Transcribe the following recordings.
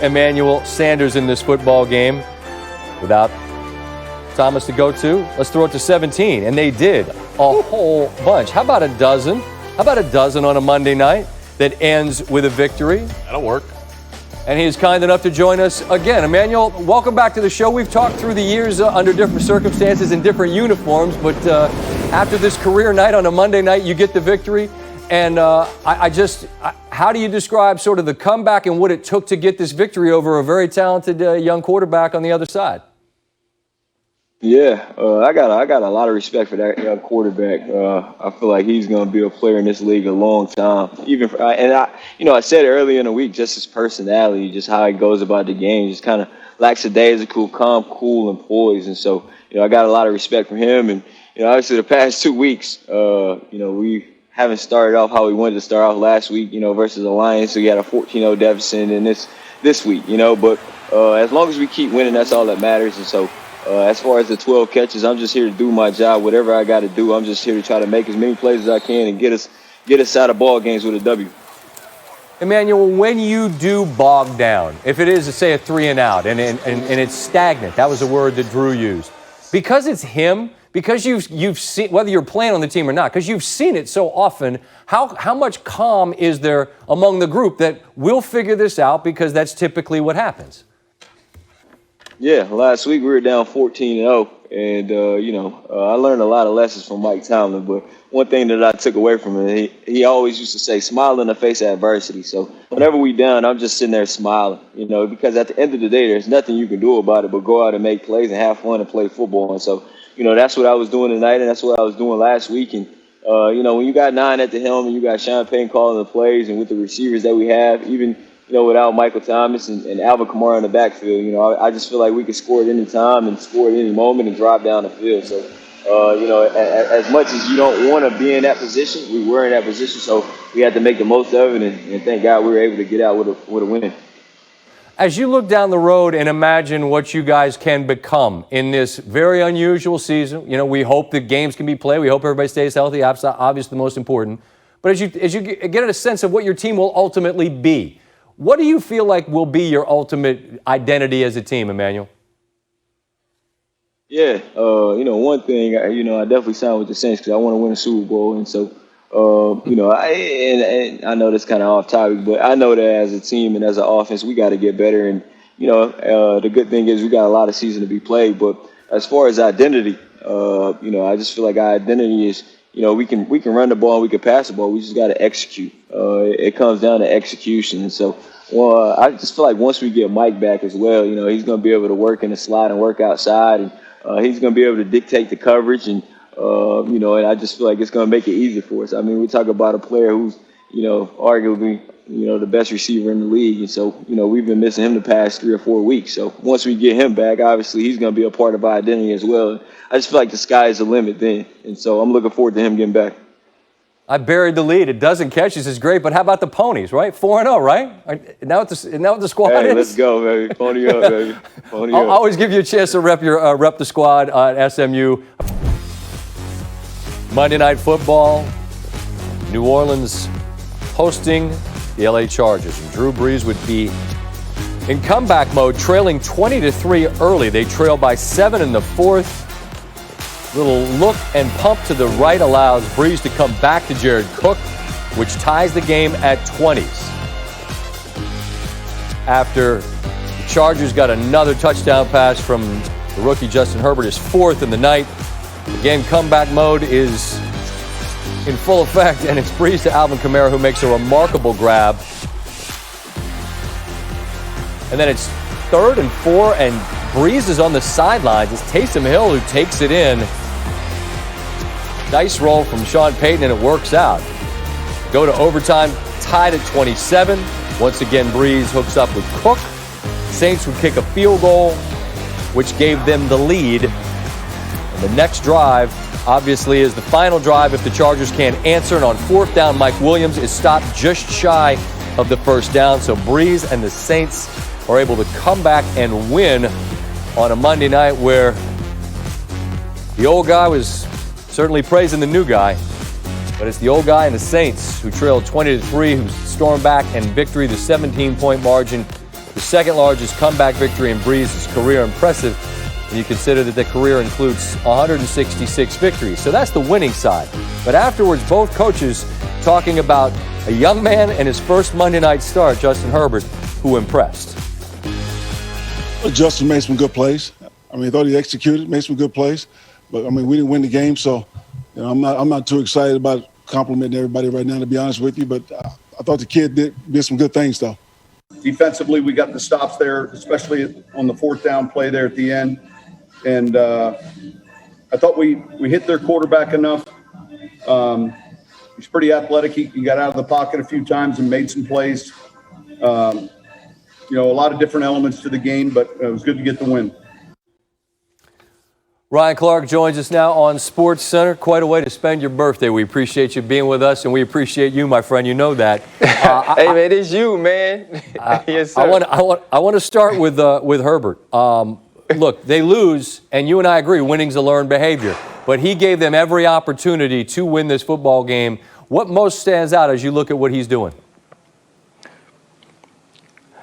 Emmanuel Sanders in this football game. Without Thomas to go to, let's throw it to 17. And they did a whole bunch. How about a dozen? How about a dozen on a Monday night that ends with a victory? That'll work. And he is kind enough to join us again. Emmanuel, welcome back to the show. We've talked through the years under different circumstances in different uniforms, but after this career night on a Monday night, you get the victory. And how do you describe sort of the comeback and what it took to get this victory over a very talented young quarterback on the other side? Yeah, I got a lot of respect for that young quarterback. I feel like he's going to be a player in this league a long time. I said earlier in the week, just his personality, just how he goes about the game, just kind of lackadaisical, calm, cool, and poised. And so, I got a lot of respect for him. And obviously the past 2 weeks, we haven't started off how we wanted to start off last week, versus the Lions. So we had a 14-0 deficit in this week, But as long as we keep winning, that's all that matters. And so. As far as the 12 catches, I'm just here to do my job. Whatever I got to do, I'm just here to try to make as many plays as I can and get us out of ball games with a W. Emmanuel, when you do bog down, if it is, say, a 3 and out, and it's stagnant, that was a word that Drew used, because it's him, because you've seen, whether you're playing on the team or not, because you've seen it so often, how much calm is there among the group that we'll figure this out, because that's typically what happens? Yeah, last week we were down 14-0, and I learned a lot of lessons from Mike Tomlin. But one thing that I took away from him, he always used to say, "Smile in the face of adversity." So whenever we down, I'm just sitting there smiling, because at the end of the day, there's nothing you can do about it but go out and make plays and have fun and play football. And so, that's what I was doing tonight, and that's what I was doing last week. And when you got 9 at the helm and you got Sean Payton calling the plays, and with the receivers that we have, even without Michael Thomas and Alvin Kamara in the backfield, I just feel like we could score at any time and score at any moment and drive down the field. So, as much as you don't want to be in that position, we were in that position, so we had to make the most of it, and thank God we were able to get out with a win. As you look down the road and imagine what you guys can become in this very unusual season, we hope the games can be played. We hope everybody stays healthy. Obviously, the most important. But as you get a sense of what your team will ultimately be, what do you feel like will be your ultimate identity as a team, Emmanuel? Yeah, one thing, I definitely signed with the Saints because I want to win a Super Bowl. And so, I know that's kind of off topic, but I know that as a team and as an offense, we got to get better. And, the good thing is we got a lot of season to be played. But as far as identity, I just feel like our identity is, we can run the ball, we can pass the ball. We just got to execute. It comes down to execution. And so, I just feel like once we get Mike back as well, he's going to be able to work in the slot and work outside, and he's going to be able to dictate the coverage. And and I just feel like it's going to make it easier for us. I mean, we talk about a player who's arguably the best receiver in the league, and so we've been missing him the past 3 or 4 weeks. So once we get him back, obviously he's going to be a part of our identity as well. I just feel like the sky is the limit then, and so I'm looking forward to him getting back. I buried the lead. A dozen catches is great, but how about the Ponies, right? 4-0, right? Now what the squad is? Hey, let's go, baby. Pony up, baby. Pony up. I'll always give you a chance to rep the squad at SMU. Monday Night Football, New Orleans hosting the LA Chargers. And Drew Brees would be in comeback mode, trailing 20-3 early. They trail by 7 in the fourth. Little look and pump to the right allows Brees to come back to Jared Cook, which ties the game at 20s. After the Chargers got another touchdown pass from the rookie Justin Herbert, his 4th in the night. Again, comeback mode is in full effect, and it's Brees to Alvin Kamara, who makes a remarkable grab. And then it's 3rd and 4, and Brees is on the sidelines. It's Taysom Hill who takes it in. Nice roll from Sean Payton, and it works out. Go to overtime, tied at 27. Once again, Brees hooks up with Cook. Saints would kick a field goal, which gave them the lead. And the next drive, obviously, is the final drive if the Chargers can't answer. And on 4th down, Mike Williams is stopped just shy of the 1st down. So Brees and the Saints are able to come back and win on a Monday night where the old guy was certainly praising the new guy, but it's the old guy and the Saints who trailed 20-3, who stormed back and victory, the 17-point margin the second largest comeback victory in Brees' career. Impressive when you consider that the career includes 166 victories. So that's the winning side. But afterwards, both coaches talking about a young man and his first Monday night start, Justin Herbert, who impressed. Justin made some good plays. I mean, I thought he executed, made some good plays. But, I mean, we didn't win the game, so I'm not too excited about complimenting everybody right now, to be honest with you. But I thought the kid did some good things, though. Defensively, we got the stops there, especially on the fourth down play there at the end. And I thought we hit their quarterback enough. He's pretty athletic. He got out of the pocket a few times and made some plays. A lot of different elements to the game, but it was good to get the win. Ryan Clark joins us now on Sports Center. Quite a way to spend your birthday. We appreciate you being with us, and we appreciate you, my friend. You know that. Hey, man, it's you, man. Yes, sir. I want to start with Herbert. Look, they lose, and you and I agree, winning's a learned behavior. But he gave them every opportunity to win this football game. What most stands out as you look at what he's doing?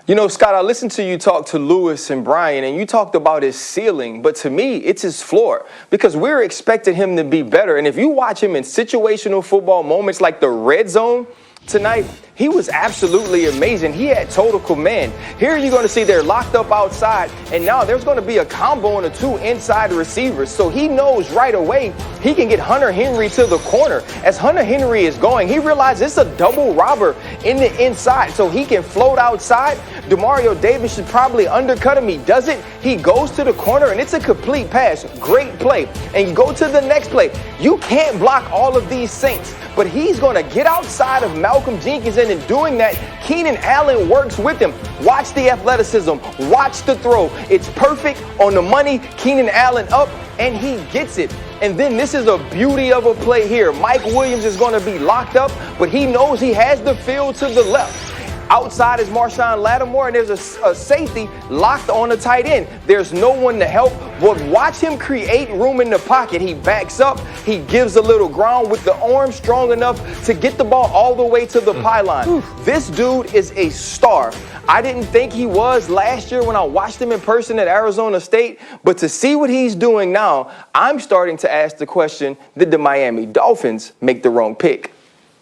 You know, Scott, I listened to you talk to Lewis and Brian, and you talked about his ceiling, but to me, it's his floor because we're expecting him to be better. And if you watch him in situational football moments like the red zone tonight, he was absolutely amazing. He had total command. Here you're going to see they're locked up outside, and now there's going to be a combo on the two inside receivers. So he knows right away he can get Hunter Henry to the corner. As Hunter Henry is going, he realizes it's a double robber in the inside, so he can float outside. Demario Davis should probably undercut him. He does it. He goes to the corner, and it's a complete pass. Great play. And you go to the next play. You can't block all of these Saints, but he's going to get outside of Malcolm Jenkins, and in doing that, Keenan Allen works with him. Watch the athleticism. Watch the throw. It's perfect on the money. Keenan Allen up, and he gets it. And then this is a beauty of a play here. Mike Williams is going to be locked up, but he knows he has the field to the left. Outside is Marshawn Lattimore, and there's a safety locked on the tight end. There's no one to help, but watch him create room in the pocket. He backs up. He gives a little ground with the arm strong enough to get the ball all the way to the pylon. This dude is a star. I didn't think he was last year when I watched him in person at Arizona State, but to see what he's doing now, I'm starting to ask the question, did the Miami Dolphins make the wrong pick?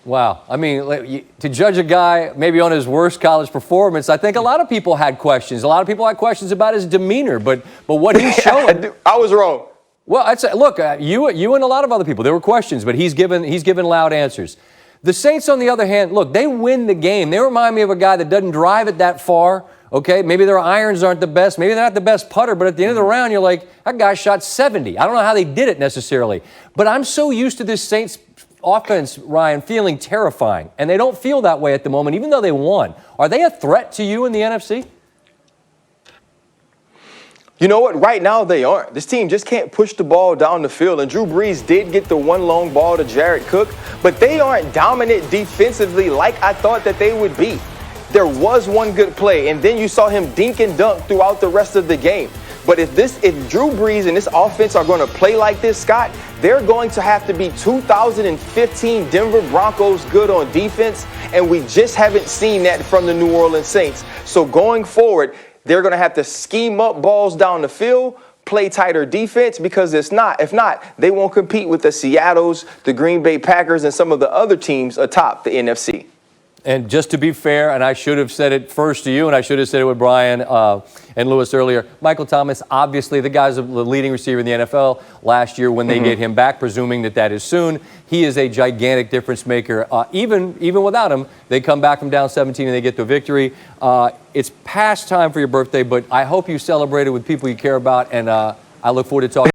Wow. I mean, to judge a guy maybe on his worst college performance, I think a lot of people had questions. A lot of people had questions about his demeanor, but what he's showing. I was wrong. Well, I'd say, look, you and a lot of other people, there were questions, but he's given loud answers. The Saints, on the other hand, look, they win the game. They remind me of a guy that doesn't drive it that far. Okay, maybe their irons aren't the best. Maybe they're not the best putter, but at the end of the round, you're like, that guy shot 70. I don't know how they did it necessarily, but I'm so used to this Saints offense, Ryan, feeling terrifying, and they don't feel that way at the moment, even though they won. Are they a threat to you in the NFC? You know what? Right now, they aren't. This team just can't push the ball down the field, and Drew Brees did get the one long ball to Jared Cook, but they aren't dominant defensively like I thought that they would be. There was one good play, and then you saw him dink and dunk throughout the rest of the game. But if Drew Brees and this offense are going to play like this, Scott, they're going to have to be 2015 Denver Broncos good on defense, and we just haven't seen that from the New Orleans Saints. So going forward, they're going to have to scheme up balls down the field, play tighter defense, because if not, they won't compete with the Seattles, the Green Bay Packers, and some of the other teams atop the NFC. And just to be fair, and I should have said it first to you, and I should have said it with Brian and Lewis earlier, Michael Thomas, obviously the guy's the leading receiver in the NFL last year when they get him back, presuming that is soon. He is a gigantic difference maker. Even without him, they come back from down 17 and they get the victory. It's past time for your birthday, but I hope you celebrate it with people you care about, and I look forward to talking.